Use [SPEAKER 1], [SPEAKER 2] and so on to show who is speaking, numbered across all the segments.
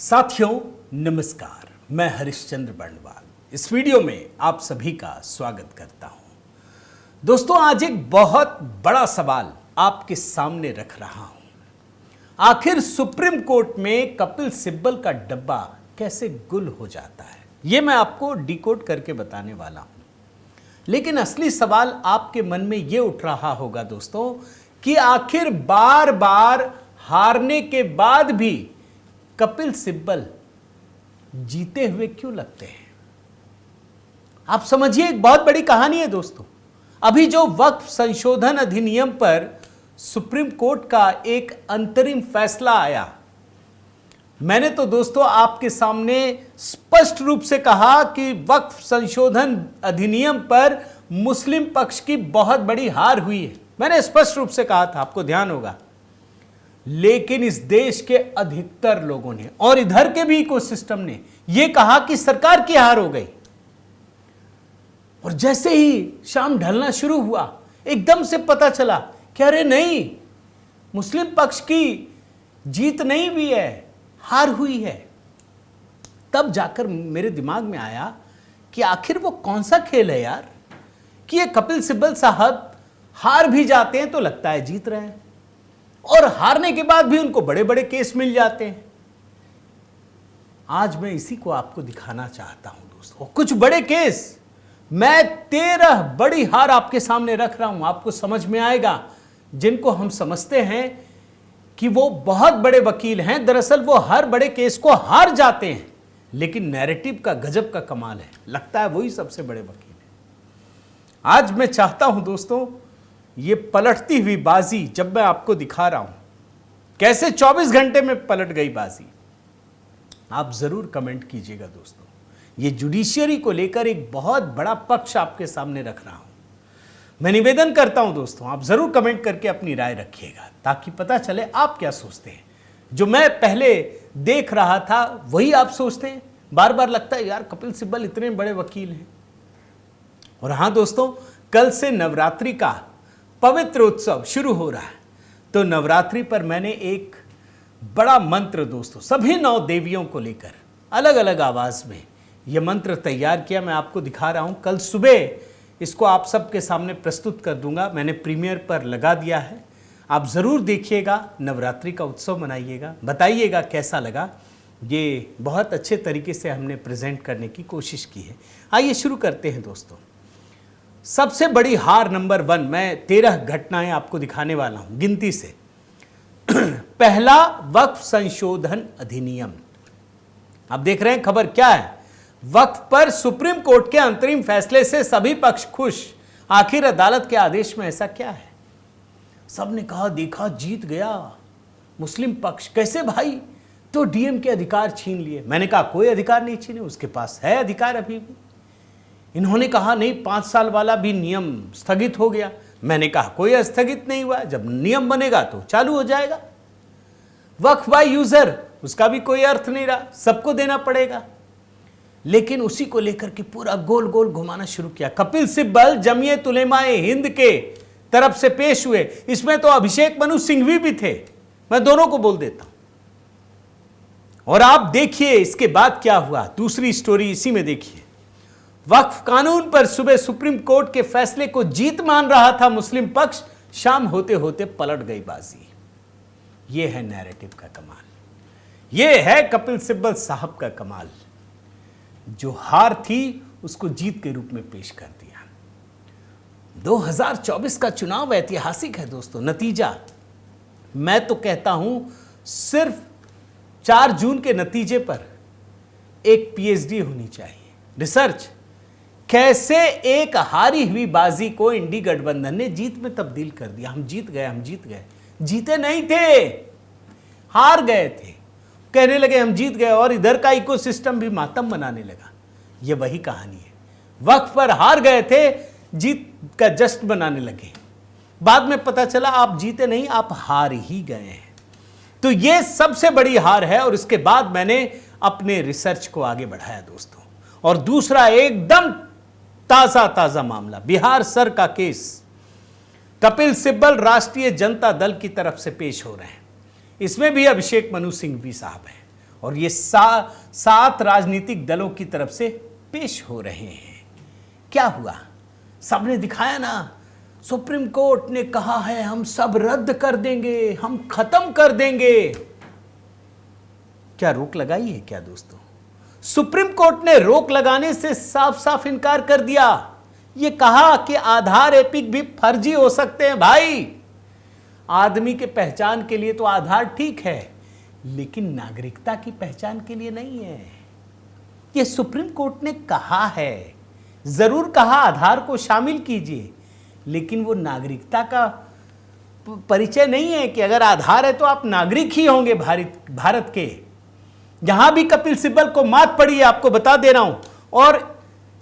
[SPEAKER 1] साथियों नमस्कार, मैं हरिश्चंद्र बर्णवाल इस वीडियो में आप सभी का स्वागत करता हूं। दोस्तों, आज एक बहुत बड़ा सवाल आपके सामने रख रहा हूं। आखिर सुप्रीम कोर्ट में कपिल सिब्बल का डब्बा कैसे गुल हो जाता है, यह मैं आपको डिकोड करके बताने वाला हूं। लेकिन असली सवाल आपके मन में यह उठ रहा होगा दोस्तों कि आखिर बार बार हारने के बाद भी कपिल सिब्बल जीते हुए क्यों लगते हैं। आप समझिए, एक बहुत बड़ी कहानी है दोस्तों। अभी जो वक्फ संशोधन अधिनियम पर सुप्रीम कोर्ट का एक अंतरिम फैसला आया, मैंने तो दोस्तों आपके सामने स्पष्ट रूप से कहा कि वक्फ संशोधन अधिनियम पर मुस्लिम पक्ष की बहुत बड़ी हार हुई है। मैंने स्पष्ट रूप से कहा था, आपको ध्यान होगा। लेकिन इस देश के अधिकतर लोगों ने और इधर के भी इकोसिस्टम ने यह कहा कि सरकार की हार हो गई। और जैसे ही शाम ढलना शुरू हुआ, एकदम से पता चला कि अरे नहीं, मुस्लिम पक्ष की जीत नहीं हुई है, हार हुई है। तब जाकर मेरे दिमाग में आया कि आखिर वो कौन सा खेल है यार, कि ये कपिल सिब्बल साहब हार भी जाते हैं तो लगता है जीत रहे हैं, और हारने के बाद भी उनको बड़े बड़े केस मिल जाते हैं। आज मैं इसी को आपको दिखाना चाहता हूं दोस्तों, कुछ बड़े केस। मैं 13 बड़ी हार आपके सामने रख रहा हूं, आपको समझ में आएगा, जिनको हम समझते हैं कि वो बहुत बड़े वकील हैं। दरअसल वो हर बड़े केस को हार जाते हैं, लेकिन नैरेटिव का गजब का कमाल है, लगता है वही सबसे बड़े वकील हैं। आज मैं चाहता हूं दोस्तों, ये पलटती हुई बाजी जब मैं आपको दिखा रहा हूं, कैसे 24 घंटे में पलट गई बाजी, आप जरूर कमेंट कीजिएगा दोस्तों। ये जुडिशियरी को लेकर एक बहुत बड़ा पक्ष आपके सामने रख रहा हूं। मैं निवेदन करता हूं दोस्तों, आप जरूर कमेंट करके अपनी राय रखिएगा, ताकि पता चले आप क्या सोचते हैं। जो मैं पहले देख रहा था वही आप सोचते हैं। बार बार लगता है यार, कपिल सिब्बल इतने बड़े वकील हैं। और हां दोस्तों, कल से नवरात्रि का पवित्र उत्सव शुरू हो रहा है। तो नवरात्रि पर मैंने एक बड़ा मंत्र दोस्तों, सभी 9 देवियों को लेकर अलग अलग आवाज में यह मंत्र तैयार किया। मैं आपको दिखा रहा हूं, कल सुबह इसको आप सबके सामने प्रस्तुत कर दूंगा। मैंने प्रीमियर पर लगा दिया है, आप जरूर देखिएगा, नवरात्रि का उत्सव मनाइएगा, बताइएगा कैसा लगा। ये बहुत अच्छे तरीके से हमने प्रेजेंट करने की कोशिश की है। आइए शुरू करते हैं दोस्तों। सबसे बड़ी हार नंबर 1, मैं 13 घटनाएं आपको दिखाने वाला हूं गिनती से। पहला, वक्फ संशोधन अधिनियम। आप देख रहे हैं खबर क्या है, वक्फ पर सुप्रीम कोर्ट के अंतरिम फैसले से सभी पक्ष खुश। आखिर अदालत के आदेश में ऐसा क्या है। सबने कहा, देखा जीत गया मुस्लिम पक्ष। कैसे भाई, तो डीएम के अधिकार छीन लिए। मैंने कहा कोई अधिकार नहीं छीने, उसके पास है अधिकार अभी भी। इन्होंने कहा नहीं, 5 साल वाला भी नियम स्थगित हो गया। मैंने कहा कोई स्थगित नहीं हुआ, जब नियम बनेगा तो चालू हो जाएगा। वक्फ बाय यूजर, उसका भी कोई अर्थ नहीं रहा, सबको देना पड़ेगा। लेकिन उसी को लेकर के पूरा गोल गोल घुमाना शुरू किया। कपिल सिब्बल जमीयत उलेमाए हिंद के तरफ से पेश हुए। इसमें तो अभिषेक मनु सिंघवी भी थे, मैं दोनों को बोल देता हूं। और आप देखिए इसके बाद क्या हुआ, दूसरी स्टोरी इसी में देखिए। वक्फ कानून पर सुबह सुप्रीम कोर्ट के फैसले को जीत मान रहा था मुस्लिम पक्ष, शाम होते होते पलट गई बाजी। यह है नैरेटिव का कमाल, यह है कपिल सिब्बल साहब का कमाल। जो हार थी उसको जीत के रूप में पेश कर दिया। 2024 का चुनाव ऐतिहासिक है दोस्तों। नतीजा, मैं तो कहता हूं सिर्फ 4 जून के नतीजे पर एक पीएचडी होनी चाहिए। रिसर्च, कैसे एक हारी हुई बाजी को इंडी गठबंधन ने जीत में तब्दील कर दिया। हम जीत गए, हम जीत गए। जीते नहीं थे, हार गए थे। कहने लगे हम जीत गए, और इधर का इकोसिस्टम भी मातम मनाने लगा। यह वही कहानी है, वक्फ पर हार गए थे, जीत का जश्न बनाने लगे। बाद में पता चला आप जीते नहीं, आप हार ही गए हैं। तो यह सबसे बड़ी हार है। और इसके बाद मैंने अपने रिसर्च को आगे बढ़ाया दोस्तों। और दूसरा एकदम ताजा मामला, बिहार सर का केस। कपिल सिब्बल राष्ट्रीय जनता दल की तरफ से पेश हो रहे हैं। इसमें भी अभिषेक मनु सिंघवी साहब हैं और ये 7 राजनीतिक दलों की तरफ से पेश हो रहे हैं। क्या हुआ? सबने दिखाया ना, सुप्रीम कोर्ट ने कहा है हम सब रद्द कर देंगे, हम खत्म कर देंगे। क्या रोक लगाई है क्या दोस्तों? सुप्रीम कोर्ट ने रोक लगाने से साफ साफ इनकार कर दिया। यह कहा कि आधार एपिक भी फर्जी हो सकते हैं। भाई, आदमी के पहचान के लिए तो आधार ठीक है, लेकिन नागरिकता की पहचान के लिए नहीं है। यह सुप्रीम कोर्ट ने कहा है, जरूर कहा आधार को शामिल कीजिए, लेकिन वो नागरिकता का परिचय नहीं है कि अगर आधार है तो आप नागरिक ही होंगे भारत के। यहां भी कपिल सिब्बल को मात पड़ी है, आपको बता दे रहा हूं। और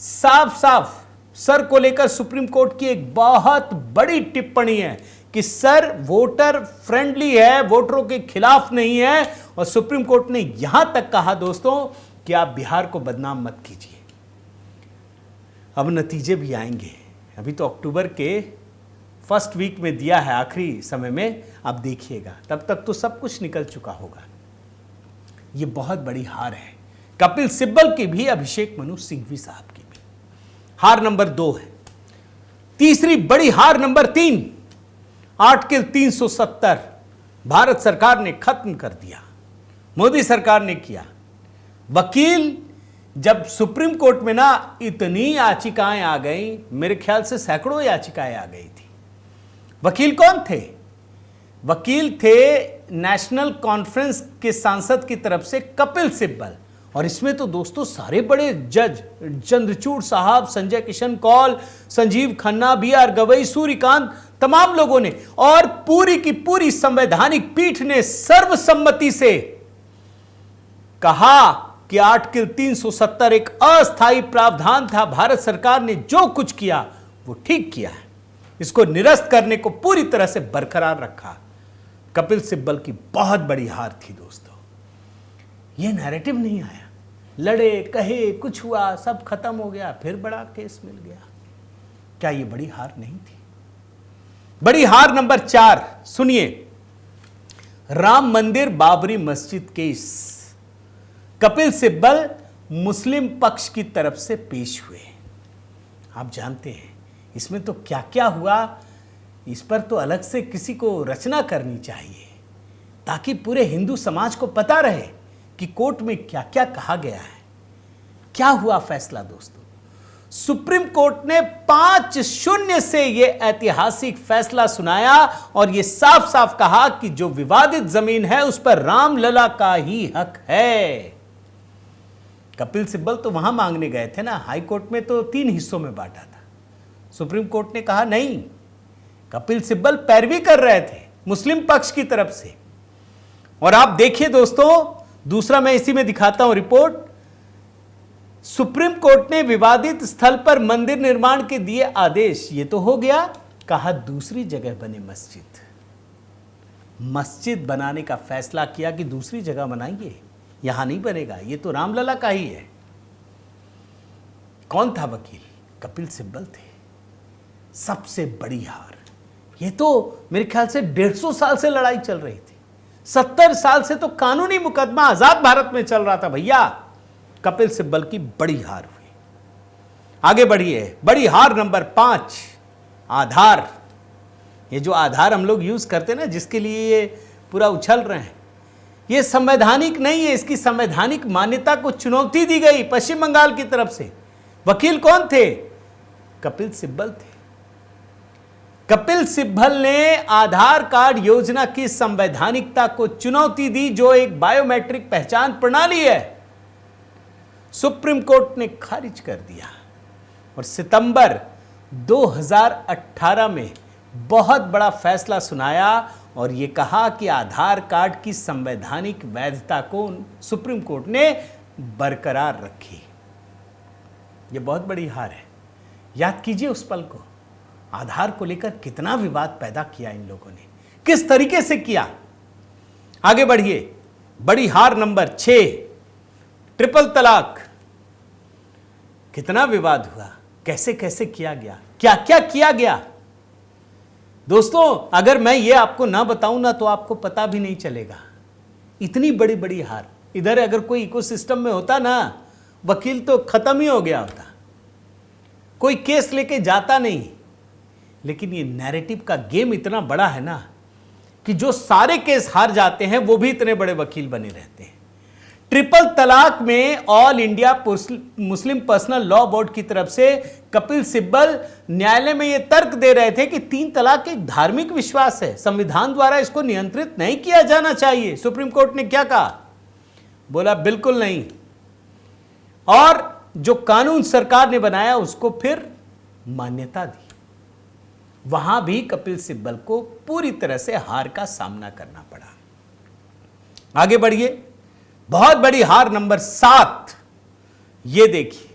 [SPEAKER 1] साफ साफ सर को लेकर सुप्रीम कोर्ट की एक बहुत बड़ी टिप्पणी है कि सर वोटर फ्रेंडली है, वोटरों के खिलाफ नहीं है। और सुप्रीम कोर्ट ने यहां तक कहा दोस्तों कि आप बिहार को बदनाम मत कीजिए। अब नतीजे भी आएंगे। अभी तो अक्टूबर के फर्स्ट वीक में दिया है, आखिरी समय में, आप देखिएगा, तब तक तो सब कुछ निकल चुका होगा। ये बहुत बड़ी हार है कपिल सिब्बल की भी, अभिषेक मनु सिंघवी साहब की भी। हार नंबर 2 है। तीसरी बड़ी हार नंबर 3, आर्टिकल 370 भारत सरकार ने खत्म कर दिया, मोदी सरकार ने किया। वकील, जब सुप्रीम कोर्ट में ना इतनी याचिकाएं आ गई, मेरे ख्याल से सैकड़ों याचिकाएं आ गई थी। वकील कौन थे? वकील थे नेशनल कॉन्फ्रेंस के सांसद की तरफ से कपिल सिब्बल। और इसमें तो दोस्तों सारे बड़े जज, चंद्रचूड़ साहब, संजय किशन कौल, संजीव खन्ना, BR गवई, सूर्यकांत, तमाम लोगों ने, और पूरी की पूरी संवैधानिक पीठ ने सर्वसम्मति से कहा कि आर्टिकल 370 एक अस्थायी प्रावधान था। भारत सरकार ने जो कुछ किया वो ठीक किया है, इसको निरस्त करने को पूरी तरह से बरकरार रखा। कपिल सिब्बल की बहुत बड़ी हार थी दोस्तों। ये नैरेटिव नहीं आया, लड़े, कहे, कुछ हुआ, सब खत्म हो गया, फिर बड़ा केस मिल गया। क्या ये बड़ी हार नहीं थी? बड़ी हार नंबर 4 सुनिए, राम मंदिर बाबरी मस्जिद केस। कपिल सिब्बल मुस्लिम पक्ष की तरफ से पेश हुए। आप जानते हैं इसमें तो क्या क्या हुआ, इस पर तो अलग से किसी को रचना करनी चाहिए, ताकि पूरे हिंदू समाज को पता रहे कि कोर्ट में क्या क्या कहा गया है। क्या हुआ फैसला दोस्तों? सुप्रीम कोर्ट ने 5-0 से यह ऐतिहासिक फैसला सुनाया और यह साफ साफ कहा कि जो विवादित जमीन है उस पर रामलला का ही हक है। कपिल सिब्बल तो वहां मांगने गए थे ना, हाई कोर्ट में तो 3 हिस्सों में बांटा था। सुप्रीम कोर्ट ने कहा नहीं, कपिल सिब्बल पैरवी कर रहे थे मुस्लिम पक्ष की तरफ से। और आप देखिए दोस्तों, दूसरा मैं इसी में दिखाता हूं रिपोर्ट। सुप्रीम कोर्ट ने विवादित स्थल पर मंदिर निर्माण के दिए आदेश। ये तो हो गया, कहा दूसरी जगह बने मस्जिद। मस्जिद बनाने का फैसला किया कि दूसरी जगह बनाएंगे, यहां नहीं बनेगा, ये तो रामलला का ही है। कौन था वकील? कपिल सिब्बल थे। सबसे बड़ी हार। ये तो मेरे ख्याल से 150 साल से लड़ाई चल रही थी, 70 साल से तो कानूनी मुकदमा आजाद भारत में चल रहा था भैया। कपिल सिब्बल की बड़ी हार हुई। आगे बढ़िए, बड़ी हार नंबर 5, आधार। ये जो आधार हम लोग यूज करते हैं ना, जिसके लिए ये पूरा उछल रहे हैं, ये संवैधानिक नहीं है। इसकी संवैधानिक मान्यता को चुनौती दी गई पश्चिम बंगाल की तरफ से। वकील कौन थे? कपिल सिब्बल थे। कपिल सिब्बल ने आधार कार्ड योजना की संवैधानिकता को चुनौती दी, जो एक बायोमेट्रिक पहचान प्रणाली है। सुप्रीम कोर्ट ने खारिज कर दिया और सितंबर 2018 में बहुत बड़ा फैसला सुनाया और यह कहा कि आधार कार्ड की संवैधानिक वैधता को सुप्रीम कोर्ट ने बरकरार रखी। यह बहुत बड़ी हार है। याद कीजिए उस पल को, आधार को लेकर कितना विवाद पैदा किया इन लोगों ने, किस तरीके से किया। आगे बढ़िए, बड़ी हार नंबर 6, ट्रिपल तलाक। कितना विवाद हुआ, कैसे कैसे किया गया, क्या क्या किया गया। दोस्तों, अगर मैं ये आपको ना बताऊं ना तो आपको पता भी नहीं चलेगा। इतनी बड़ी बड़ी हार इधर अगर कोई इकोसिस्टम में होता ना, वकील तो खत्म ही हो गया होता, कोई केस लेके जाता नहीं। लेकिन ये नैरेटिव का गेम इतना बड़ा है ना कि जो सारे केस हार जाते हैं वो भी इतने बड़े वकील बने रहते हैं। ट्रिपल तलाक में all India Muslim personal law board की तरफ से कपिल सिब्बल न्यायालय में यह तर्क दे रहे थे कि 3 तलाक एक धार्मिक विश्वास है, संविधान द्वारा इसको नियंत्रित नहीं किया जाना चाहिए। सुप्रीम कोर्ट ने क्या कहा? बोला बिल्कुल नहीं, और जो कानून सरकार ने बनाया उसको फिर मान्यता दी। वहां भी कपिल सिब्बल को पूरी तरह से हार का सामना करना पड़ा। आगे बढ़िए, बहुत बड़ी हार नंबर 7, ये देखिए,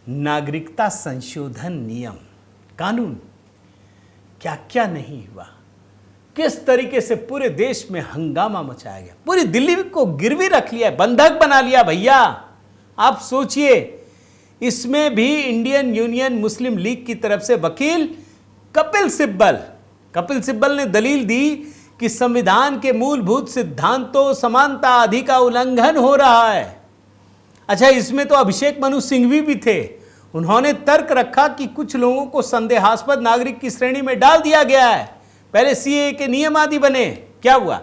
[SPEAKER 1] नागरिकता संशोधन नियम कानून क्या क्या नहीं हुआ, किस तरीके से पूरे देश में हंगामा मचाया गया, पूरी दिल्ली को गिरवी रख लिया, बंधक बना लिया भैया। आप सोचिए, इसमें भी इंडियन यूनियन मुस्लिम लीग की तरफ से वकील कपिल सिब्बल ने दलील दी कि संविधान के मूलभूत सिद्धांतों, समानता आदि का उल्लंघन हो रहा है। अच्छा, इसमें तो अभिषेक मनु सिंघवी भी थे। उन्होंने तर्क रखा कि कुछ लोगों को संदेहास्पद नागरिक की श्रेणी में डाल दिया गया है, पहले सीए के नियम आदि बने। क्या हुआ?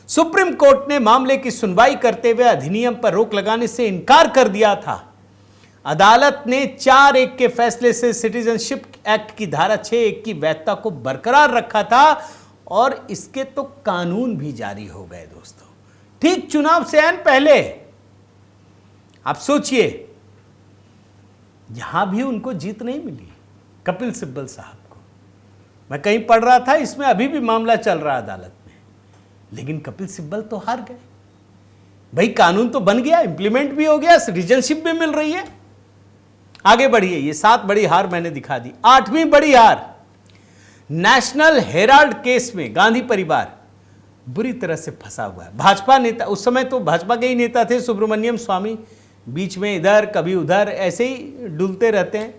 [SPEAKER 1] सुप्रीम कोर्ट ने मामले की सुनवाई करते हुए अधिनियम पर रोक लगाने से इनकार कर दिया था। अदालत ने 4-1 के फैसले से सिटीजनशिप एक्ट की धारा 6(1) की वैधता को बरकरार रखा था और इसके तो कानून भी जारी हो गए दोस्तों, ठीक चुनाव से ऐन पहले। आप सोचिए, यहां भी उनको जीत नहीं मिली कपिल सिब्बल साहब को। मैं कहीं पढ़ रहा था, इसमें अभी भी मामला चल रहा है अदालत में, लेकिन कपिल सिब्बल तो हार गए। भाई कानून तो बन गया, इंप्लीमेंट भी हो गया, सिटीजनशिप भी मिल रही है। आगे बढ़िए, ये 7 बड़ी हार मैंने दिखा दी। 8वीं बड़ी हार, नेशनल हेराल्ड केस में गांधी परिवार बुरी तरह से फंसा हुआ है। भाजपा नेता, उस समय तो भाजपा के ही नेता थे सुब्रमण्यम स्वामी, बीच में इधर कभी उधर ऐसे ही डुलते रहते हैं।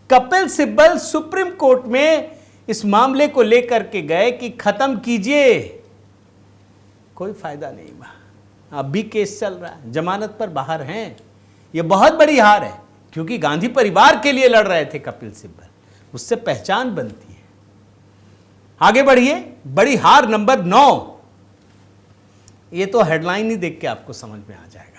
[SPEAKER 1] कपिल सिब्बल सुप्रीम कोर्ट में इस मामले को लेकर के गए कि खत्म कीजिए, कोई फायदा नहीं हुआ। अब भी केस चल रहा है, जमानत पर बाहर हैं। यह बहुत बड़ी हार है, क्योंकि गांधी परिवार के लिए लड़ रहे थे कपिल सिब्बल, उससे पहचान बनती है। आगे बढ़िए, बड़ी हार नंबर 9, ये तो हेडलाइन ही देख के आपको समझ में आ जाएगा।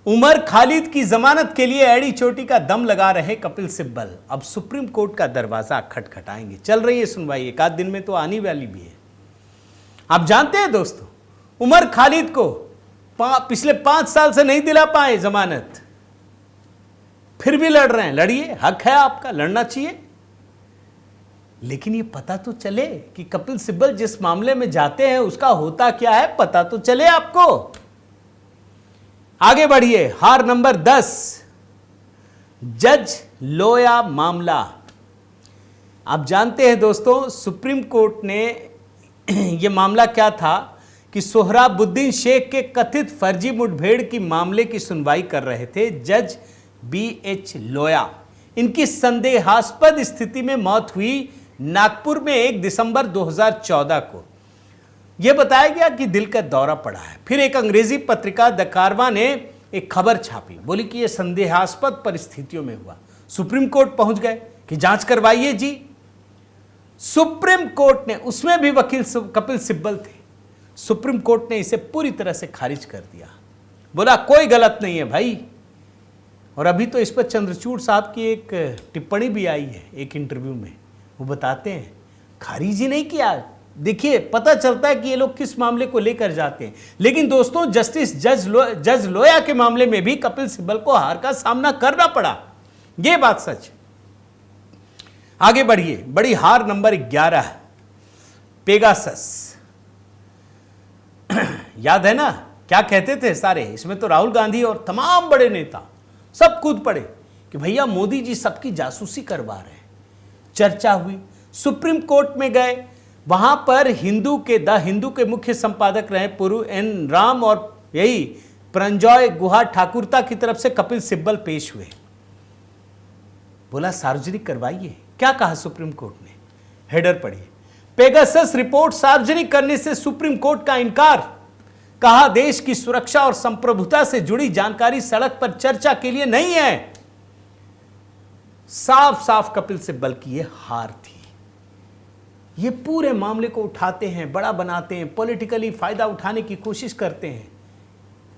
[SPEAKER 1] उमर खालिद की जमानत के लिए एड़ी चोटी का दम लगा रहे कपिल सिब्बल अब सुप्रीम कोर्ट का दरवाजा खटखटाएंगे। चल रही है सुनवाई, 1 आध दिन में तो आने वाली भी है। आप जानते हैं दोस्तों, उमर खालिद को पिछले 5 साल से नहीं दिला पाए जमानत, फिर भी लड़ रहे हैं। लड़िए, हक है आपका, लड़ना चाहिए, लेकिन ये पता तो चले कि कपिल सिब्बल जिस मामले में जाते हैं उसका होता क्या है, पता तो चले आपको। आगे बढ़िए, हार नंबर 10, जज लोया मामला। आप जानते हैं दोस्तों, सुप्रीम कोर्ट ने यह मामला क्या था कि सोहराबुद्दीन शेख के कथित फर्जी मुठभेड़ की मामले की सुनवाई कर रहे थे जज BH लोया। इनकी संदेहास्पद स्थिति में मौत हुई नागपुर में 1 दिसंबर 2014 को। यह बताया गया कि दिल का दौरा पड़ा है। फिर एक अंग्रेजी पत्रिका द कारवा ने एक खबर छापी, बोली कि यह संदेहास्पद परिस्थितियों में हुआ। सुप्रीम कोर्ट पहुंच गए कि जांच करवाइए जी। सुप्रीम कोर्ट ने, उसमें भी वकील कपिल सिब्बल थे, सुप्रीम कोर्ट ने इसे पूरी तरह से खारिज कर दिया, बोला कोई गलत नहीं है भाई। और अभी तो इस पर चंद्रचूड़ साहब की एक टिप्पणी भी आई है एक इंटरव्यू में, वो बताते हैं खारिज ही नहीं किया। देखिए, पता चलता है कि ये लोग किस मामले को लेकर जाते हैं। लेकिन दोस्तों, जस्टिस जज लोया के मामले में भी कपिल सिब्बल को हार का सामना करना पड़ा, ये बात सच। आगे बढ़िए, बड़ी हार नंबर 11, पेगासस। याद है ना क्या कहते थे सारे, इसमें तो राहुल गांधी और तमाम बड़े नेता सब कूद पड़े कि भैया मोदी जी सबकी जासूसी करवा रहे हैं। चर्चा हुई, सुप्रीम कोर्ट में गए, वहां पर हिंदू के मुख्य संपादक रहे पूर्व एन राम और यही प्रंजॉय गुहा ठाकुरता की तरफ से कपिल सिब्बल पेश हुए। बोला सार्वजनिक करवाइए। क्या कहा सुप्रीम कोर्ट ने? हेडर पढ़िए, पेगासस रिपोर्ट सार्वजनिक करने से सुप्रीम कोर्ट का इनकार। कहा देश की सुरक्षा और संप्रभुता से जुड़ी जानकारी सड़क पर चर्चा के लिए नहीं है। साफ साफ कपिल सिब्बल की यह हार थी। ये पूरे मामले को उठाते हैं, बड़ा बनाते हैं, पॉलिटिकली फायदा उठाने की कोशिश करते हैं।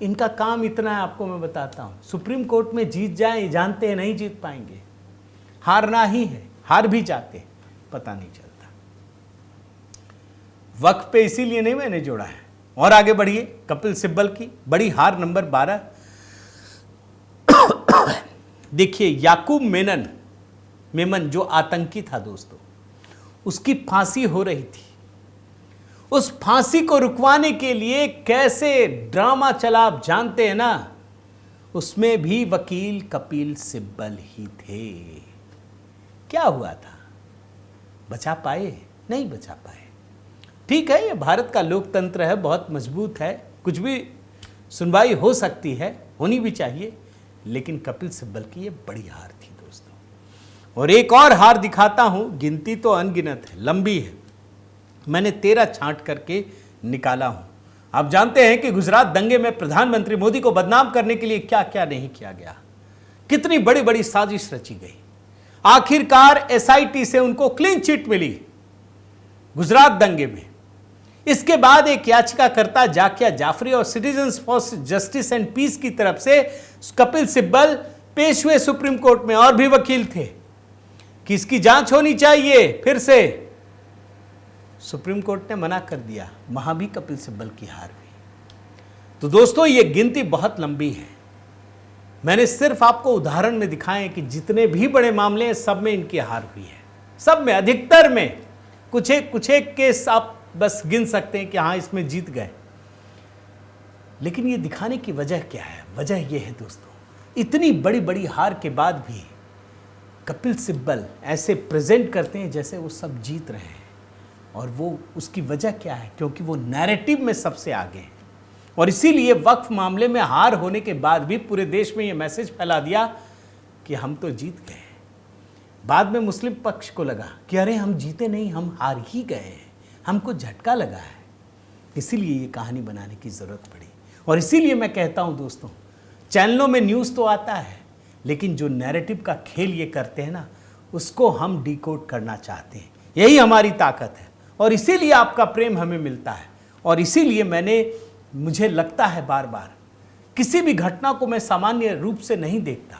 [SPEAKER 1] इनका काम इतना है, आपको मैं बताता हूं। सुप्रीम कोर्ट में जीत जाएं, जानते हैं नहीं जीत पाएंगे, हारना ही है, हार भी जाते हैं, पता नहीं चलता। वक्फ पे इसीलिए नहीं मैंने जोड़ा है। और आगे बढ़िए, कपिल सिब्बल की बड़ी हार नंबर 12। देखिए, याकूब मेमन जो आतंकी था दोस्तों, उसकी फांसी हो रही थी। उस फांसी को रुकवाने के लिए कैसे ड्रामा चला आप जानते हैं ना। उसमें भी वकील कपिल सिब्बल ही थे। क्या हुआ था? बचा पाए? नहीं बचा पाए। ठीक है, ये भारत का लोकतंत्र है, बहुत मजबूत है, कुछ भी सुनवाई हो सकती है, होनी भी चाहिए, लेकिन कपिल सिब्बल की ये बड़ी हार थी दोस्तों। और एक और हार दिखाता हूं, गिनती तो अनगिनत है, लंबी है, मैंने 13 छांट करके निकाला हूं। आप जानते हैं कि गुजरात दंगे में प्रधानमंत्री मोदी को बदनाम करने के लिए क्या क्या नहीं किया गया, कितनी बड़ी बड़ी साजिश रची गई। आखिरकार एसआईटी से उनको क्लीन चिट मिली गुजरात दंगे में। इसके बाद एक याचिकाकर्ता जाकिया जाफरी और citizens for justice and peace की तरफ से कपिल सिब्बल पेश हुए सुप्रीम कोर्ट में। और भी वकील थे कि इसकी जांच होनी चाहिए फिर से। सुप्रीम कोर्ट ने मना कर दिया, वहां भी कपिल सिब्बल की हार हुई। तो दोस्तों, ये गिनती बहुत लंबी है, मैंने सिर्फ आपको उदाहरण में दिखाए कि जितने भी बड़े मामले हैं सब में इनकी हार हुई है, सब में, अधिकतर में। कुछ एक केस आप बस गिन सकते हैं कि हाँ इसमें जीत गए। लेकिन ये दिखाने की वजह क्या है? वजह ये है दोस्तों, इतनी बड़ी बड़ी हार के बाद भी कपिल सिब्बल ऐसे प्रेजेंट करते हैं जैसे वो सब जीत रहे हैं। और वो उसकी वजह क्या है? क्योंकि वो नैरेटिव में सबसे आगे हैं। और इसीलिए वक्फ मामले में हार होने के बाद भी पूरे देश में ये मैसेज फैला दिया कि हम तो जीत गए। बाद में मुस्लिम पक्ष को लगा कि अरे हम जीते नहीं, हम हार ही गए हैं, हमको झटका लगा है। इसीलिए ये कहानी बनाने की ज़रूरत पड़ी। और इसीलिए मैं कहता हूं दोस्तों, चैनलों में न्यूज़ तो आता है, लेकिन जो नैरेटिव का खेल ये करते हैं ना, उसको हम डिकोड करना चाहते हैं। यही हमारी ताकत है और इसीलिए आपका प्रेम हमें मिलता है। और इसीलिए मुझे लगता है बार बार, किसी भी घटना को मैं सामान्य रूप से नहीं देखता।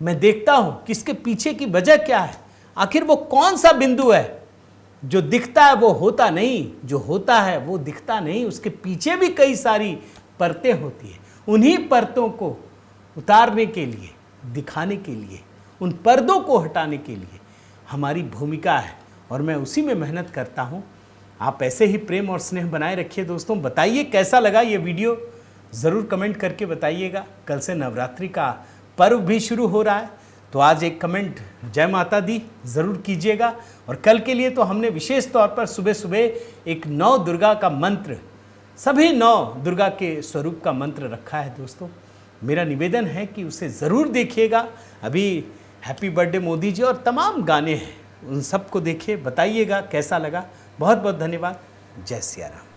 [SPEAKER 1] मैं देखता हूं कि इसके पीछे की वजह क्या है, आखिर वो कौन सा बिंदु है। जो दिखता है वो होता नहीं, जो होता है वो दिखता नहीं, उसके पीछे भी कई सारी परतें होती हैं। उन्हीं परतों को उतारने के लिए, दिखाने के लिए, उन पर्दों को हटाने के लिए हमारी भूमिका है और मैं उसी में मेहनत करता हूं। आप ऐसे ही प्रेम और स्नेह बनाए रखिए दोस्तों। बताइए कैसा लगा ये वीडियो, ज़रूर कमेंट करके बताइएगा। कल से नवरात्रि का पर्व भी शुरू हो रहा है, तो आज एक कमेंट जय माता दी ज़रूर कीजिएगा। और कल के लिए तो हमने विशेष तौर पर सुबह सुबह एक 9 दुर्गा का मंत्र, सभी 9 दुर्गा के स्वरूप का मंत्र रखा है दोस्तों। मेरा निवेदन है कि उसे ज़रूर देखिएगा। अभी हैप्पी बर्थडे मोदी जी और तमाम गाने हैं, उन सब को देखिए, बताइएगा कैसा लगा। बहुत बहुत धन्यवाद। जय सिया राम।